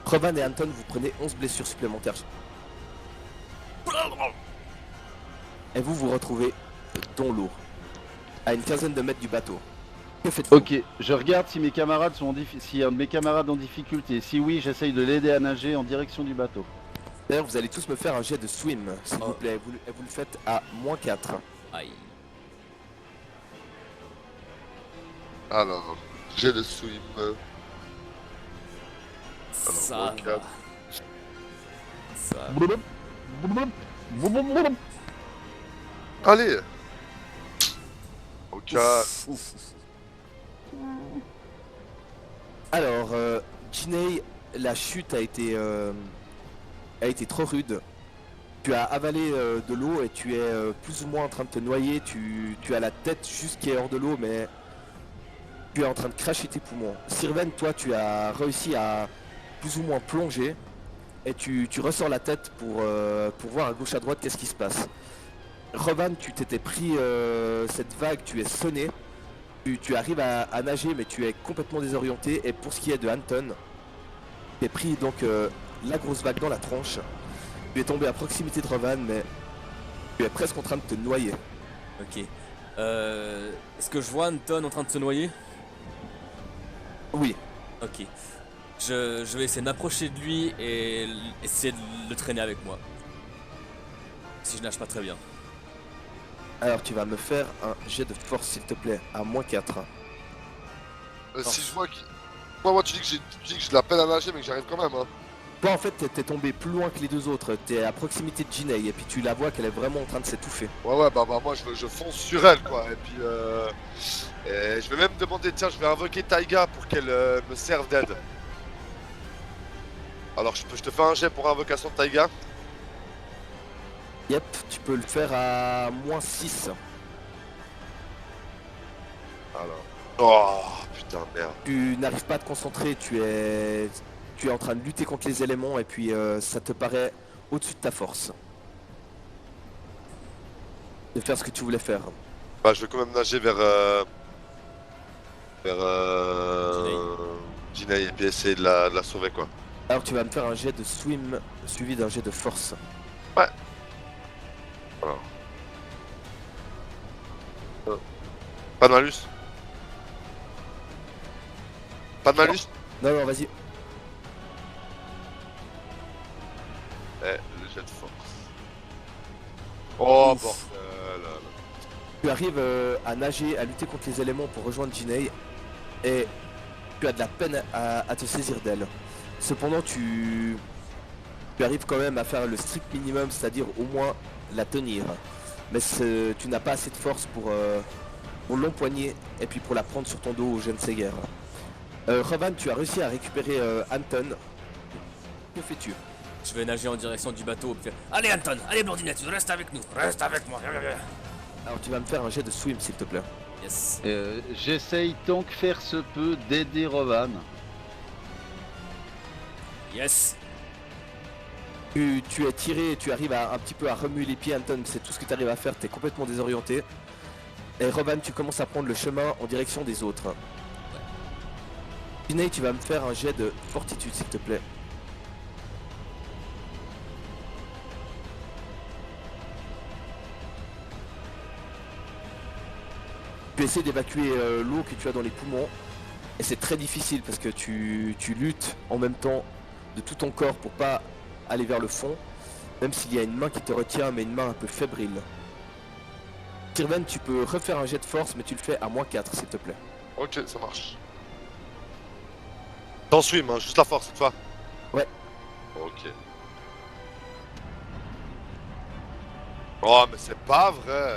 [SPEAKER 2] Rovan et Anton, vous prenez 11 blessures supplémentaires. Et vous vous retrouvez dans l'eau, à une quinzaine de mètres du bateau. Que faites-vous?
[SPEAKER 6] Ok, je regarde si mes camarades sont si un de mes camarades en difficulté. Si oui, j'essaye de l'aider à nager en direction du bateau.
[SPEAKER 2] D'ailleurs, vous allez tous me faire un jet de swim, s'il vous plaît. Vous le faites à -4.
[SPEAKER 4] Aïe.
[SPEAKER 3] Alors, j'ai le swim.
[SPEAKER 4] Ça
[SPEAKER 3] Alors,
[SPEAKER 4] va. Ça va.
[SPEAKER 3] Allez. Ok.
[SPEAKER 2] Alors, Ginny, la chute a été trop rude. Tu as avalé de l'eau et tu es plus ou moins en train de te noyer. Tu as la tête juste qui est hors de l'eau, mais tu es en train de cracher tes poumons. Sirven, toi, tu as réussi à plus ou moins plonger et tu ressors la tête pour voir à gauche à droite qu'est-ce qui se passe. Rovan, tu t'étais pris cette vague, tu es sonné. Tu arrives à nager, mais tu es complètement désorienté. Et pour ce qui est de Anton, tu es pris donc la grosse vague dans la tronche. Tu es tombé à proximité de Rovan, mais tu es presque en train de te noyer.
[SPEAKER 4] Ok. Est-ce que je vois Anton en train de se noyer?
[SPEAKER 2] Oui,
[SPEAKER 4] Ok. Je vais essayer de m'approcher de lui et essayer de le traîner avec moi. Si je nage pas très bien.
[SPEAKER 2] alors tu vas me faire un jet de force, s'il te plaît, à -4.
[SPEAKER 3] Si je vois qu'il. Moi, tu dis que j'ai de la peine à nager, mais que j'arrive quand même. Hein.
[SPEAKER 2] Toi, en fait, t'es tombé plus loin que les deux autres. T'es à proximité de Ginny, et puis tu la vois qu'elle est vraiment en train de s'étouffer.
[SPEAKER 3] Ouais, bah moi je fonce sur elle quoi. Et puis et je vais même demander, tiens, je vais invoquer Taiga pour qu'elle me serve d'aide. Alors je te fais un jet pour invocation de Taiga.
[SPEAKER 2] Yep, tu peux le faire à -6.
[SPEAKER 3] Alors. Oh putain, merde.
[SPEAKER 2] Tu n'arrives pas à te concentrer, tu es en train de lutter contre les éléments et puis ça te paraît au-dessus de ta force. De faire ce que tu voulais faire.
[SPEAKER 3] Bah, je vais quand même nager vers. Jinaï et puis essayer de la sauver quoi.
[SPEAKER 2] Alors tu vas me faire un jet de swim suivi d'un jet de force.
[SPEAKER 3] Ouais. Alors. Pas de malus. Pas de malus.
[SPEAKER 2] Non, non, vas-y.
[SPEAKER 3] Eh, le jet de force. Oh
[SPEAKER 2] Ouf.
[SPEAKER 3] bordel.
[SPEAKER 2] Tu arrives à nager, à lutter contre les éléments pour rejoindre Jinaï et tu as de la peine à te saisir d'elle. Cependant, tu arrives quand même à faire le strict minimum, c'est-à-dire au moins la tenir. Mais tu n'as pas assez de force pour l'empoigner et puis pour la prendre sur ton dos au jeune Seger. Rovan, tu as réussi à récupérer Anton. Que fais-tu?
[SPEAKER 4] Je vais nager en direction du bateau. Puis... Allez Anton, allez Blondinette, tu restes avec nous. Reste avec moi.
[SPEAKER 2] Alors tu vas me faire un jet de swim s'il te plaît.
[SPEAKER 4] Yes.
[SPEAKER 6] J'essaye tant que faire se peut d'aider Rovan.
[SPEAKER 4] Yes.
[SPEAKER 2] Tu es tiré, tu arrives un petit peu à remuer les pieds Anton, c'est tout ce que tu arrives à faire, tu es complètement désorienté. Et Rovan, tu commences à prendre le chemin en direction des autres. Jinaï, tu vas me faire un jet de fortitude s'il te plaît. Tu essaies d'évacuer l'eau que tu as dans les poumons. Et c'est très difficile parce que tu luttes en même temps de tout ton corps pour pas aller vers le fond. Même s'il y a une main qui te retient, mais une main un peu fébrile. Sirven, tu peux refaire un jet de force, mais tu le fais à -4 s'il te plaît.
[SPEAKER 3] Ok, ça marche. T'en swim, hein, juste la force cette fois.
[SPEAKER 2] Ouais.
[SPEAKER 3] Ok. Oh mais c'est pas vrai.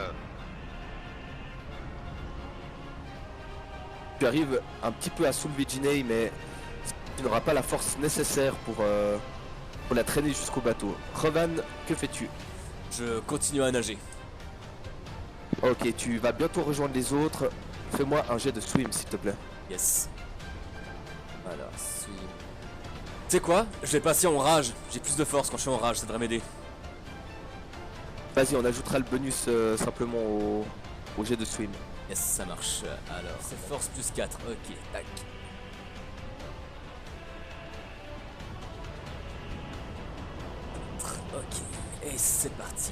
[SPEAKER 2] Tu arrives un petit peu à soulever Jinaï, mais tu n'auras pas la force nécessaire pour la traîner jusqu'au bateau. Rovan, que fais-tu?
[SPEAKER 4] Je continue à nager.
[SPEAKER 2] Ok, tu vas bientôt rejoindre les autres. Fais-moi un jet de swim s'il te plaît.
[SPEAKER 4] Yes. Alors, swim. Tu sais quoi? Je vais passer en rage. J'ai plus de force quand je suis en rage, ça devrait m'aider.
[SPEAKER 2] Vas-y, on ajoutera le bonus simplement au jet de swim.
[SPEAKER 4] Yes, ça marche. Alors, c'est force plus 4. Ok, tac. Ok, et c'est parti.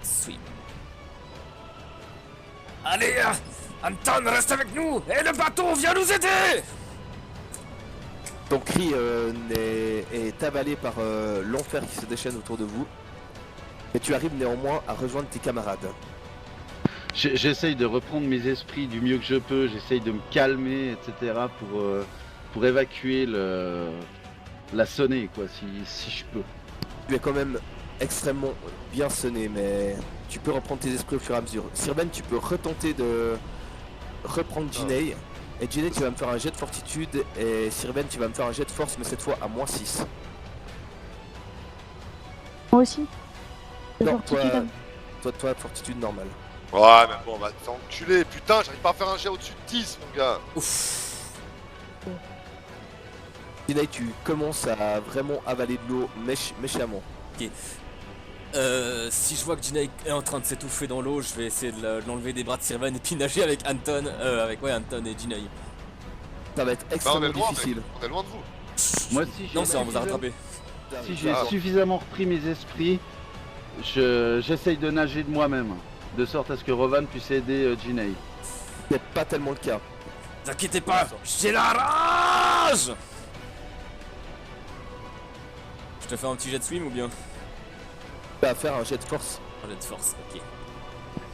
[SPEAKER 4] Swim. Allez, Anton, reste avec nous. Et le bateau, viens nous aider.
[SPEAKER 2] Ton cri est avalé par l'enfer qui se déchaîne autour de vous. Et tu arrives néanmoins à rejoindre tes camarades.
[SPEAKER 6] J'essaye de reprendre mes esprits du mieux que je peux, j'essaye de me calmer, etc. pour évacuer la sonnée, quoi, si je peux.
[SPEAKER 2] Tu es quand même extrêmement bien sonné, mais tu peux reprendre tes esprits au fur et à mesure. Sirven, tu peux retenter de reprendre Jinaï. Et Jinaï, tu vas me faire un jet de fortitude. Et Sirven, tu vas me faire un jet de force, mais cette fois à -6.
[SPEAKER 5] Moi aussi. De
[SPEAKER 2] Non,
[SPEAKER 5] fortitude.
[SPEAKER 2] toi, fortitude normale.
[SPEAKER 3] Ouais mais bon, bah t'enculé, putain, j'arrive pas à faire un jet au-dessus de 10 mon gars.
[SPEAKER 4] Ouf.
[SPEAKER 2] Jinaï, tu commences à vraiment avaler de l'eau méchamment.
[SPEAKER 4] Si je vois que Jinaï est en train de s'étouffer dans l'eau, je vais essayer de l'enlever des bras de Sirven et puis nager avec Anton, Anton et Jinaï.
[SPEAKER 2] Ça va être
[SPEAKER 3] Bah, on
[SPEAKER 2] extrêmement
[SPEAKER 3] est loin,
[SPEAKER 2] difficile.
[SPEAKER 3] mec. On est loin de vous.
[SPEAKER 6] Moi, si j'ai
[SPEAKER 4] Non, c'est on vous a rattrapé.
[SPEAKER 6] si j'ai
[SPEAKER 3] Ah.
[SPEAKER 6] suffisamment repris mes esprits, j'essaye de nager de moi-même, de sorte à ce que Rovan puisse aider Jinaï.
[SPEAKER 2] C'est pas tellement le cas.
[SPEAKER 4] Ne vous inquiétez pas, j'ai la rage. Je te fais un petit jet de swim ou bien?
[SPEAKER 2] Tu vas faire un jet de force.
[SPEAKER 4] Un jet de force, ok.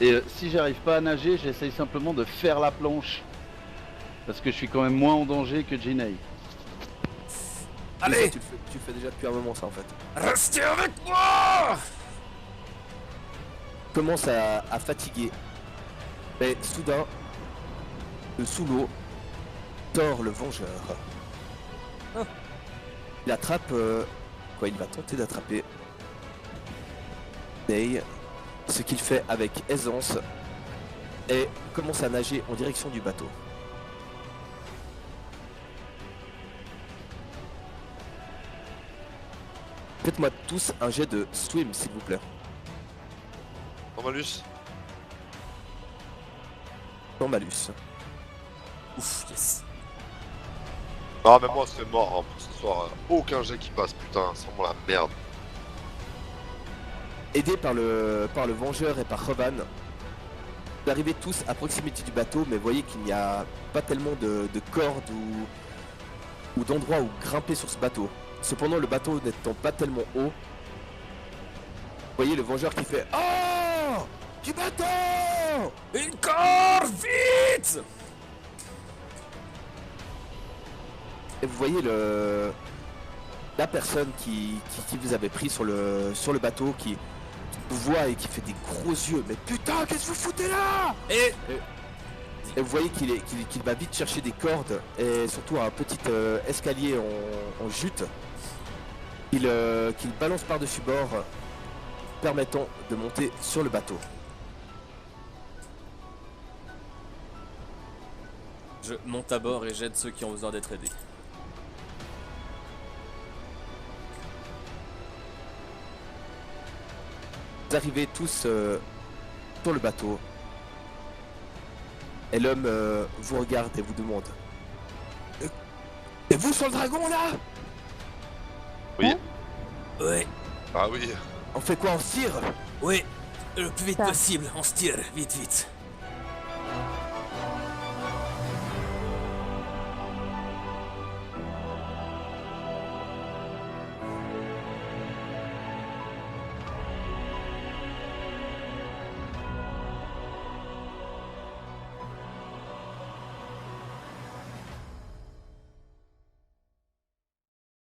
[SPEAKER 6] Et si j'arrive pas à nager, j'essaye simplement de faire la planche. Parce que je suis quand même moins en danger que Jinaï.
[SPEAKER 2] Mais
[SPEAKER 4] Allez,
[SPEAKER 2] ça, tu le fais déjà depuis un moment ça en fait.
[SPEAKER 4] restez avec moi.
[SPEAKER 2] Commence à fatiguer. Mais soudain, de sous l'eau, Thor le vengeur.
[SPEAKER 4] Ah.
[SPEAKER 2] Il attrape... il va tenter d'attraper Jinaï. Ce qu'il fait avec aisance. et commence à nager en direction du bateau. Faites-moi tous un jet de swim, s'il vous plaît.
[SPEAKER 3] Sans malus.
[SPEAKER 2] Sans malus.
[SPEAKER 4] Ouf, yes.
[SPEAKER 3] Ah, mais moi, c'est mort hein, pour ce soir. Aucun jet qui passe, putain, c'est vraiment la merde.
[SPEAKER 2] Aidés par le Vengeur et par Revan, vous arrivez tous à proximité du bateau, mais voyez qu'il n'y a pas tellement de cordes ou d'endroits où grimper sur ce bateau. Cependant, le bateau n'étant pas tellement haut, vous voyez le Vengeur qui fait « Oh, du bateau !»
[SPEAKER 4] Une corde, vite!
[SPEAKER 2] Et vous voyez la personne qui vous avait pris sur le bateau, qui vous voit et qui fait des gros yeux. Mais putain, qu'est-ce que vous foutez là?
[SPEAKER 4] Et
[SPEAKER 2] Et vous voyez qu'il va vite chercher des cordes et surtout un petit escalier en jute qu'il balance par-dessus bord, permettant de monter sur le bateau.
[SPEAKER 4] je monte à bord et j'aide ceux qui ont besoin d'être aidés.
[SPEAKER 2] Vous arrivez tous sur le bateau et l'homme vous regarde et vous demande « Et vous sur le dragon là?
[SPEAKER 3] Oui.
[SPEAKER 4] Ouais,
[SPEAKER 3] Ah oui.
[SPEAKER 2] On fait quoi, on se tire ?»
[SPEAKER 4] ouais, le plus vite
[SPEAKER 5] Ça.
[SPEAKER 4] possible, on se tire, vite, vite.